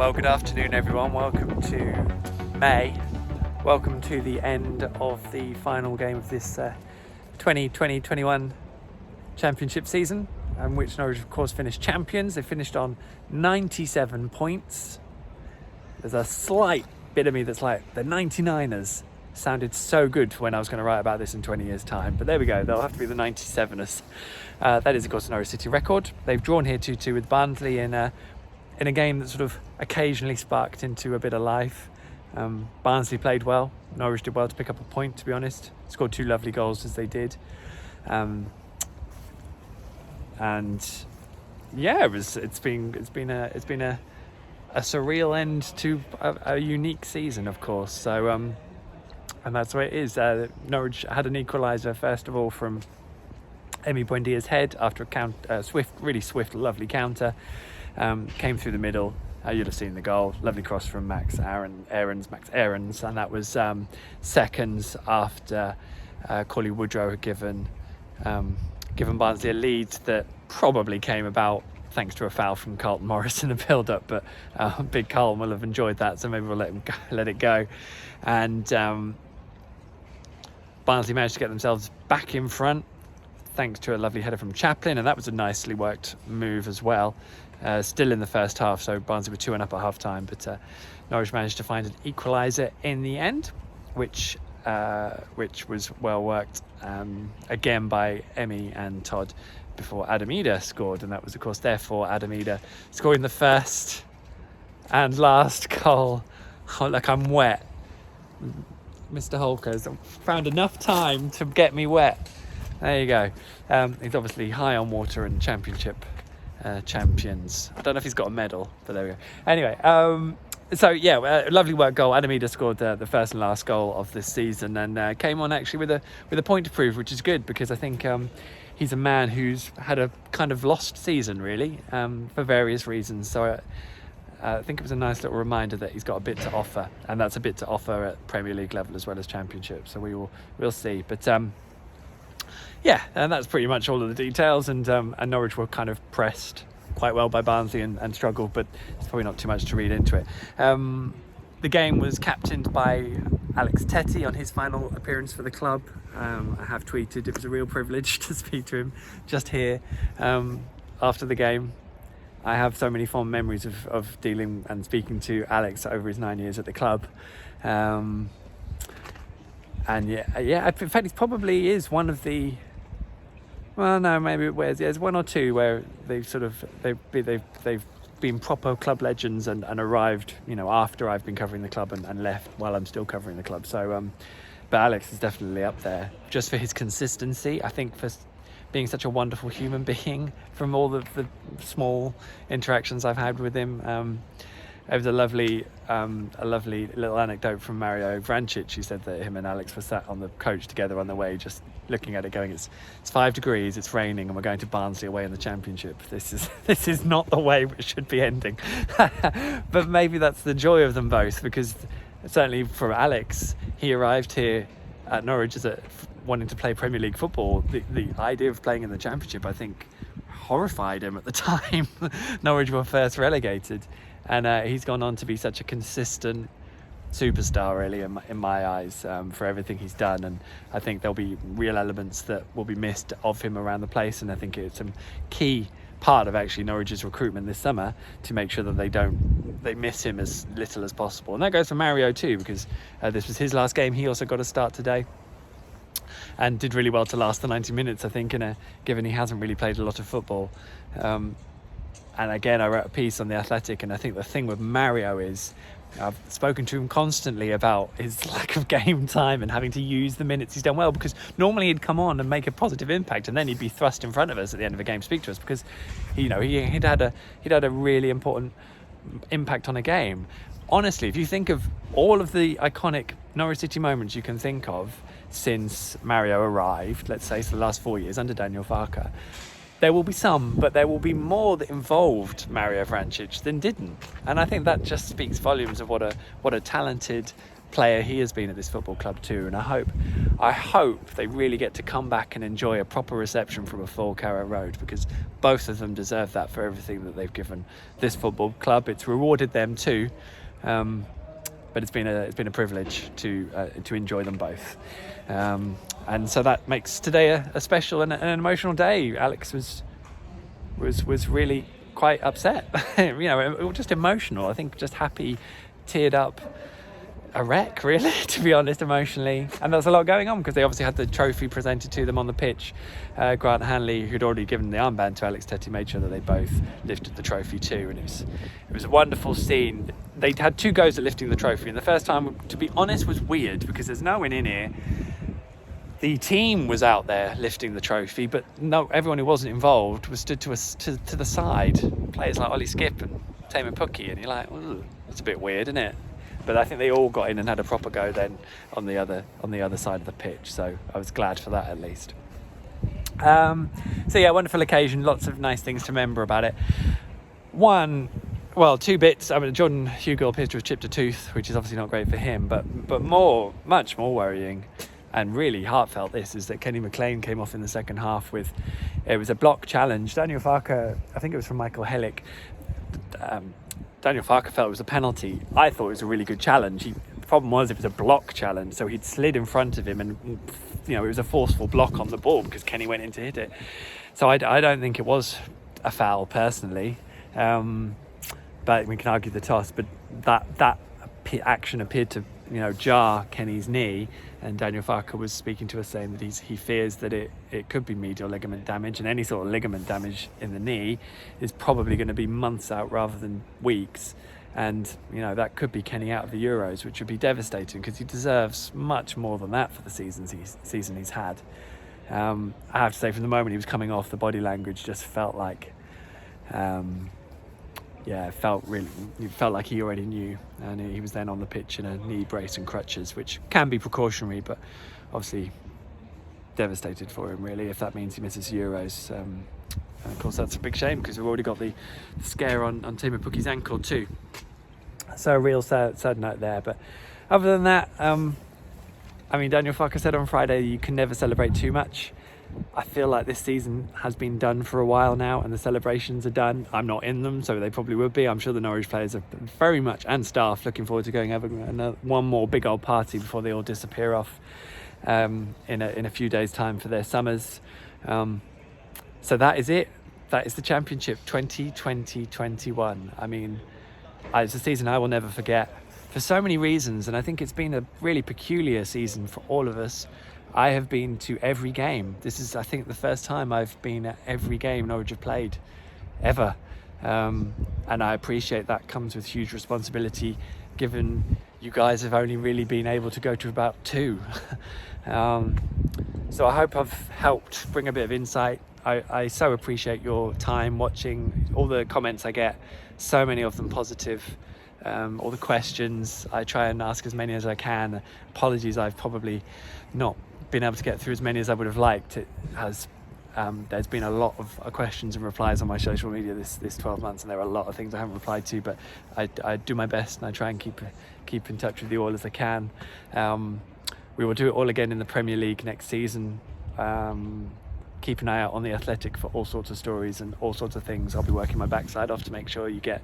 Well, good afternoon everyone, welcome to May. Welcome to the end of the final game of this 2020-21 championship season, in which Norwich of course finished champions. They finished on 97 points. There's a slight bit of me that's like, the 99ers sounded so good when I was going to write about this in 20 years time, but there we go, they'll have to be the 97ers. That is of course a Norwich City record. They've drawn here 2-2 with Barnsley in a game that sort of occasionally sparked into a bit of life. Barnsley played well, Norwich did well to pick up a point, to be honest. Scored 2 lovely goals as they did. And yeah, it's been a surreal end to a unique season, of course. So and that's the way it is. Norwich had an equaliser first of all from Buendia's head after a really swift, lovely counter. Came through the middle. You'd have seen the goal. Lovely cross from Max Aarons, and that was seconds after Corley Woodrow had given Barnsley a lead that probably came about thanks to a foul from Carlton Morris in the build-up, but Big Carl will have enjoyed that, so maybe we'll let it go. And Barnsley managed to get themselves back in front thanks to a lovely header from Chaplin, and that was a nicely worked move as well. Still in the first half, so Barnsley were 2-1 up at half time, but Norwich managed to find an equaliser in the end, which was well worked again by Emmy and Todd before Idah scored, and that was of course therefore Idah scoring the first and last goal. Oh, look, I'm wet. Mr. Holker's found enough time to get me wet. There you go. He's obviously high on water and championship champions. I don't know if he's got a medal, but there we go. Anyway, so yeah, lovely work goal. Idah scored the first and last goal of this season, and came on actually with a point to prove, which is good because I think he's a man who's had a kind of lost season really, for various reasons. So I think it was a nice little reminder that he's got a bit to offer, and that's a bit to offer at Premier League level as well as Championship. So we'll see, but. Yeah, and that's pretty much all of the details, and Norwich were kind of pressed quite well by Barnsley and struggled, but it's probably not too much to read into it. The game was captained by Alex Tettey on his final appearance for the club. I have tweeted it was a real privilege to speak to him just here after the game. I have so many fond memories of dealing and speaking to Alex over his 9 years at the club. And yeah, in fact, it probably is one of the. Well, no, maybe there's one or two where they've been proper club legends and arrived, after I've been covering the club and left while I'm still covering the club. So, but Alex is definitely up there just for his consistency. I think for being such a wonderful human being, from all the small interactions I've had with him. It was a lovely little anecdote from Mario Vrancic. He said that him and Alex were sat on the coach together on the way, just looking at it going, it's 5 degrees, it's raining, and we're going to Barnsley away in the Championship. This is not the way it should be ending. But maybe that's the joy of them both, because certainly for Alex, he arrived here at Norwich wanting to play Premier League football. The idea of playing in the Championship, I think, horrified him at the time. Norwich were first relegated. And he's gone on to be such a consistent superstar, really, in my eyes, for everything he's done. And I think there'll be real elements that will be missed of him around the place. And I think it's a key part of actually Norwich's recruitment this summer to make sure that they miss him as little as possible. And that goes for Mario too, because this was his last game. He also got a start today and did really well to last the 90 minutes, I think, given he hasn't really played a lot of football. And again, I wrote a piece on The Athletic, and I think the thing with Mario is I've spoken to him constantly about his lack of game time and having to use the minutes he's done well, because normally he'd come on and make a positive impact, and then he'd be thrust in front of us at the end of a game, speak to us, because he'd had a really important impact on a game. Honestly, if you think of all of the iconic Norwich City moments you can think of since Mario arrived, let's say, for the last 4 years under Daniel Farke, there will be some, but there will be more that involved Mario Vrancic than didn't. And I think that just speaks volumes of what a talented player he has been at this football club too, and I hope they really get to come back and enjoy a proper reception from a full Carrow Road, because both of them deserve that for everything that they've given this football club. It's rewarded them too, but it's been a privilege to enjoy them both, and so that makes today a special and an emotional day. Alex was really quite upset, just emotional. I think just happy, teared up, a wreck really, to be honest, emotionally. And there's a lot going on because they obviously had the trophy presented to them on the pitch. Grant Hanley, who'd already given the armband to Alex Tettey, made sure that they both lifted the trophy too, and it was a wonderful scene. They'd had 2 goes at lifting the trophy, and the first time, to be honest, was weird because there's no one in here. The team was out there lifting the trophy, but no, everyone who wasn't involved was stood to the side. Players like Ollie Skip and Tamer Pookie, and you're like, it's a bit weird, isn't it? But I think they all got in and had a proper go then on the other side of the pitch. So I was glad for that, at least. So yeah, wonderful occasion. Lots of nice things to remember about it. 2 bits. I mean, Jordan Hugill appears to have chipped a tooth, which is obviously not great for him. But much more worrying and really heartfelt this is that Kenny McLean came off in the second half it was a block challenge. Daniel Farker, I think it was from Michael Hellick. Daniel Farker felt it was a penalty. I thought it was a really good challenge. The problem was it was a block challenge, so he'd slid in front of him, and it was a forceful block on the ball because Kenny went in to hit it. So I don't think it was a foul personally, but we can argue the toss. But that action appeared to jar Kenny's knee, and Daniel Farker was speaking to us saying that he fears that it could be medial ligament damage, and any sort of ligament damage in the knee is probably going to be months out rather than weeks, and that could be Kenny out of the Euros, which would be devastating because he deserves much more than that for the season he's had. I have to say, from the moment he was coming off, the body language just felt like it felt like he already knew, and he was then on the pitch in a knee brace and crutches, which can be precautionary, but obviously devastated for him really if that means he misses Euros. And of course that's a big shame because we've already got the scare on Tamer Pookie's ankle too. So a real sad note there. But other than that, Daniel Farker said on Friday you can never celebrate too much. I feel like this season has been done for a while now, and the celebrations are done. I'm not in them, so they probably would be. I'm sure the Norwich players are very much, and staff, looking forward to having one more big old party before they all disappear off in a few days' time for their summers. So that is it. That is the Championship 2020-21. It's a season I will never forget for so many reasons, and I think it's been a really peculiar season for all of us. I have been to every game. This is, I think, the first time I've been at every game Norwich have played, ever. And I appreciate that comes with huge responsibility, given you guys have only really been able to go to about 2. So I hope I've helped bring a bit of insight. I so appreciate your time watching, all the comments I get, so many of them positive. All the questions, I try and ask as many as I can. Apologies, I've probably not been able to get through as many as I would have liked. There's been a lot of questions and replies on my social media this 12 months, and there are a lot of things I haven't replied to, but I do my best and I try and keep in touch with you all as I can. We will do it all again in the Premier League next season. Keep an eye out on The Athletic for all sorts of stories and all sorts of things. I'll be working my backside off to make sure you get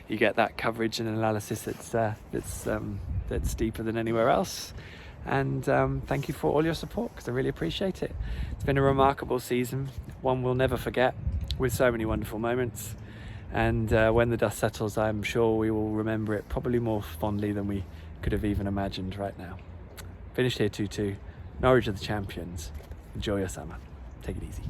that coverage and analysis that's deeper than anywhere else. And thank you for all your support, because I really appreciate it. It's been a remarkable season, one we'll never forget, with so many wonderful moments. And when the dust settles, I'm sure we will remember it probably more fondly than we could have even imagined right now. Finished here 2-2. Norwich are the champions. Enjoy your summer. Take it easy.